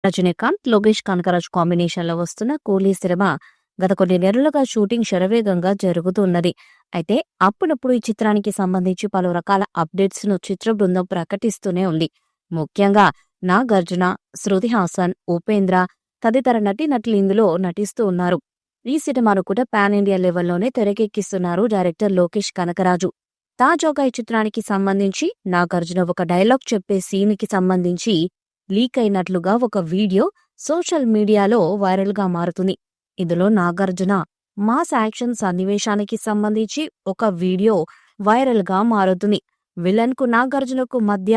రజనీకాంత్, లోకేష్ కనకరాజ్ కాంబినేషన్‌లో వస్తున్న 'కూలీ' సినిమా గత కొన్ని నెలలుగా షూటింగ్ శరవేగంగా జరుగుతున్నది. అయితే అప్పుడప్పుడు ఈ చిత్రానికి సంబంధించి పలు రకాల అప్డేట్స్‌ను చిత్ర బృందం ప్రకటిస్తూనే ఉంది. ముఖ్యంగా నాగార్జున, శృతి హాసన్, ఉపేంద్ర తదితర నటీనటులు ఇందులో నటిస్తూ ఉన్నారు. ఈ సినిమాను కూడా పాన్ ఇండియా లెవెల్లోనే తెరకెక్కిస్తున్నారు డైరెక్టర్ లోకేష్ కనకరాజు. తాజాగా ఈ చిత్రానికి సంబంధించి నాగార్జున ఒక డైలాగ్ చెప్పే సీన్‌కి సంబంధించి లీక్ అయినట్లుగా ఒక వీడియో సోషల్ మీడియాలో వైరల్‌గా మారుతుంది. ఇందులో నాగార్జున మాస్ యాక్షన్ సన్నివేశానికి సంబంధించి ఒక వీడియో వైరల్‌గా మారుతుంది. విలన్‌కు నాగార్జునకు మధ్య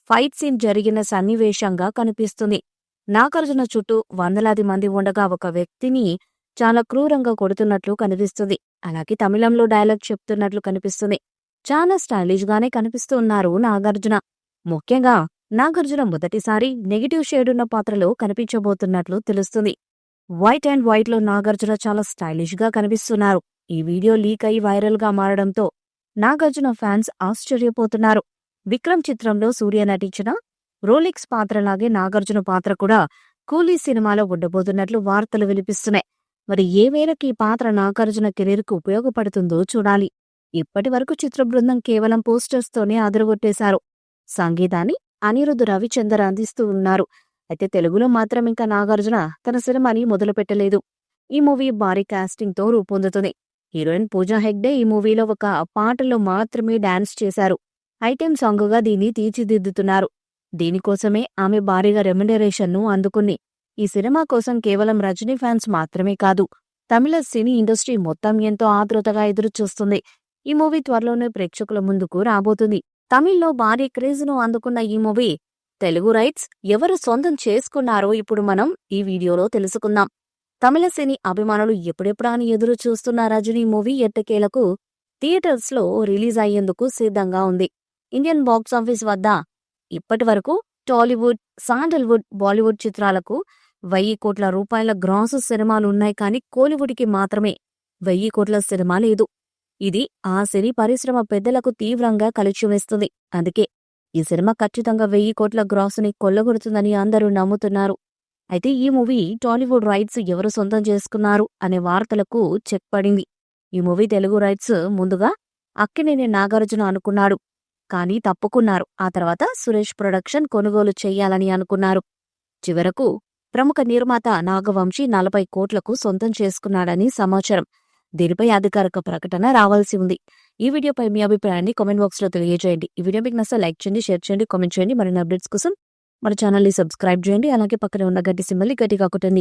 ఫైట్ సీన్ జరిగిన సన్నివేశంగా కనిపిస్తుంది. నాగార్జున చుట్టూ వందలాది మంది ఉండగా ఒక వ్యక్తిని చాలా క్రూరంగా కొడుతున్నట్లు కనిపిస్తుంది. అలాగే తమిళంలో డైలాగ్ చెప్తున్నట్లు కనిపిస్తుంది. చాలా స్టైలిష్ గానే కనిపిస్తూ ఉన్నారు నాగార్జున. ముఖ్యంగా నాగార్జున మొదటిసారి నెగిటివ్ షేడున్న పాత్రలో కనిపించబోతున్నట్లు తెలుస్తుంది. వైట్ అండ్ వైట్ లో నాగార్జున చాలా స్టైలిష్ గా కనిపిస్తున్నారు. ఈ వీడియో లీక్ అయి వైరల్ గా మారడంతో నాగార్జున ఫ్యాన్స్ ఆశ్చర్యపోతున్నారు. విక్రమ్ చిత్రంలో సూర్య నటించిన రోలెక్స్ పాత్రలాగే నాగార్జున పాత్ర కూడా కూలీ సినిమాలో ఉండబోతున్నట్లు వార్తలు వినిపిస్తున్నాయి. మరి ఏ మేరకు ఈ పాత్ర నాగార్జున కెరీర్ కు ఉపయోగపడుతుందో చూడాలి. ఇప్పటి వరకు చిత్ర బృందం కేవలం పోస్టర్స్ తోనే అదరగొట్టేశారు. సంగీతాన్ని అనిరుద్ధ్ రవిచందర్ అందిస్తూ ఉన్నారు. అయితే తెలుగులో మాత్రం ఇంకా నాగార్జున తన సినిమాని మొదలుపెట్టలేదు. ఈ మూవీ భారీ కాస్టింగ్ తో రూపొందుతుంది. హీరోయిన్ పూజా హెగ్డే ఈ మూవీలో ఒక పాటలో మాత్రమే డాన్స్ చేశారు. ఐటెం సాంగ్ గా దీన్ని తీర్చిదిద్దుతున్నారు. దీనికోసమే ఆమె భారీగా రెమ్యునరేషన్ ను అందుకుంది. ఈ సినిమా కోసం కేవలం రజనీ ఫ్యాన్స్ మాత్రమే కాదు, తమిళ సినీ ఇండస్ట్రీ మొత్తం ఎంతో ఆతృతగా ఎదురుచూస్తుంది. ఈ మూవీ త్వరలోనే ప్రేక్షకుల ముందుకు రాబోతుంది. తమిళ్లో భారీ క్రేజ్ ను అందుకున్న ఈ మూవీ తెలుగు రైట్స్ ఎవరు సొంతం చేసుకున్నారో ఇప్పుడు మనం ఈ వీడియోలో తెలుసుకుందాం. తమిళ సినీ అభిమానులు ఎప్పుడెప్పుడా అని ఎదురు చూస్తున్న రజనీ మూవీ ఎట్టకేలకు థియేటర్స్ లో రిలీజ్ అయ్యేందుకు సిద్ధంగా ఉంది. ఇండియన్ బాక్సాఫీస్ వద్ద ఇప్పటి వరకు టాలీవుడ్, శాండల్వుడ్, బాలీవుడ్ చిత్రాలకు 1000 కోట్ల రూపాయల గ్రాస్ సినిమాలున్నాయి. కానీ కోలీవుడ్కి మాత్రమే 1000 కోట్ల సినిమా లేదు. ఇది ఆ సినీ పరిశ్రమ పెద్దలకు తీవ్రంగా కలిచివేస్తుంది. అందుకే ఈ సినిమా ఖచ్చితంగా 1000 కోట్ల గ్రాసుని కొల్లగొడుతుందని అందరూ నమ్ముతున్నారు. అయితే ఈ మూవీ టాలీవుడ్ రైట్స్ ఎవరు సొంతం చేసుకున్నారు అనే వార్తలకు చెక్ పడింది. ఈ మూవీ తెలుగు రైట్స్ ముందుగా అక్కినేని నాగార్జున అనుకున్నాడు. కానీ తప్పుకున్నారు. ఆ తర్వాత సురేష్ ప్రొడక్షన్ కొనుగోలు చెయ్యాలని అనుకున్నారు. చివరకు ప్రముఖ నిర్మాత నాగవంశీ 40 కోట్లకు సొంతం చేసుకున్నాడని సమాచారం. దీనిపై అధికారిక ప్రకటన రావాల్సి ఉంది. ఈ వీడియోపై మీ అభిప్రాయాన్ని కామెంట్ బాక్స్ లో తెలియజేయండి. ఈ వీడియో మీకు నచ్చితే లైక్ చేయండి, షేర్ చేయండి, కామెంట్ చేయండి. మరిన్ని అప్డేట్స్ కోసం మన ఛానల్ ని సబ్స్క్రైబ్ చేయండి. అలాగే పక్కనే ఉన్న గంట సింబల్ ని గట్టిగా కొట్టండి.